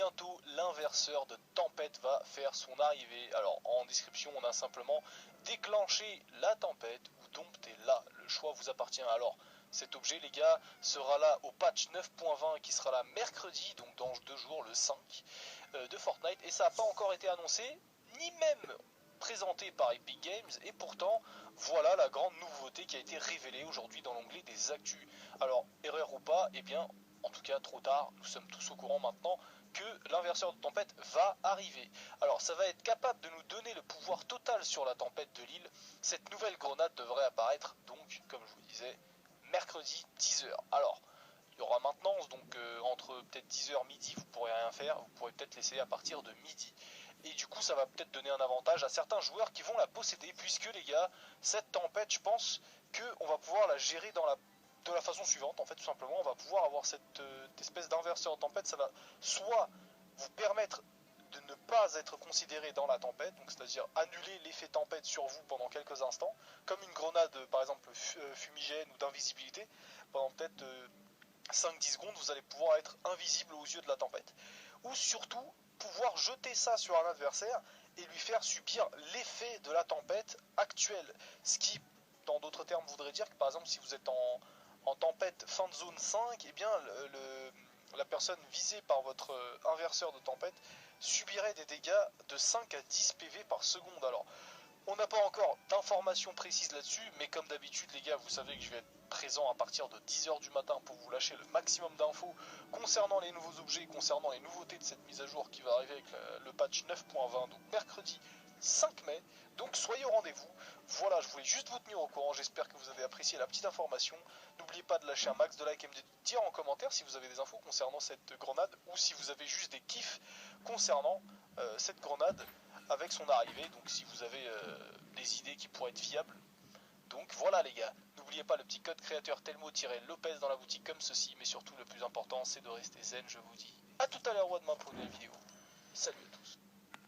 bientôt l'inverseur de tempête va faire son arrivée. Alors en description on a simplement déclenché la tempête ou dompter là, le choix vous appartient. Alors cet objet les gars sera là au patch 9.20 qui sera là mercredi, donc dans 2 jours le 5 de Fortnite, et ça n'a pas encore été annoncé, ni même présenté par Epic Games, et pourtant voilà la grande nouveauté qui a été révélée aujourd'hui dans l'onglet des actus. Alors erreur ou pas, eh bien en tout cas trop tard, nous sommes tous au courant maintenant que l'inverseur de tempête va arriver. Alors ça va être capable de nous donner le pouvoir total sur la tempête de l'île. Cette nouvelle grenade devrait apparaître donc, comme je vous disais, mercredi 10h. Alors, il y aura maintenance, donc entre peut-être 10h midi, vous pourrez rien faire, vous pourrez peut-être l'essayer à partir de midi. Et du coup, ça va peut-être donner un avantage à certains joueurs qui vont la posséder, puisque les gars, cette tempête, je pense qu'on va pouvoir la gérer de la façon suivante, en fait, tout simplement, on va pouvoir avoir cette espèce d'inverseur de tempête, ça va soit vous permettre de ne pas être considéré dans la tempête, donc c'est-à-dire annuler l'effet tempête sur vous pendant quelques instants, comme une grenade par exemple fumigène ou d'invisibilité, pendant peut-être 5-10 secondes vous allez pouvoir être invisible aux yeux de la tempête. Ou surtout pouvoir jeter ça sur un adversaire et lui faire subir l'effet de la tempête actuelle, ce qui dans d'autres termes voudrait dire que par exemple si vous êtes en tempête fin de zone 5, eh bien la personne visée par votre inverseur de tempête subirait des dégâts de 5 à 10 PV par seconde. Alors, on n'a pas encore d'informations précises là-dessus, mais comme d'habitude les gars, vous savez que je vais être présent à partir de 10h du matin pour vous lâcher le maximum d'infos concernant les nouveaux objets, concernant les nouveautés de cette mise à jour qui va arriver avec le patch 9.20, donc mercredi 5 mai, donc soyez au rendez-vous. Voilà, je voulais juste vous tenir au courant, j'espère que vous avez apprécié la petite information. N'oubliez pas de lâcher un max de likes et me dire en commentaire si vous avez des infos concernant cette grenade ou si vous avez juste des kiffs concernant cette grenade avec son arrivée, donc si vous avez des idées qui pourraient être fiables. Donc voilà les gars, n'oubliez pas le petit code créateur Telmo-Lopez dans la boutique comme ceci, mais surtout le plus important c'est de rester zen, je vous dis à tout à l'heure ou à demain pour une nouvelle vidéo. Salut à tous.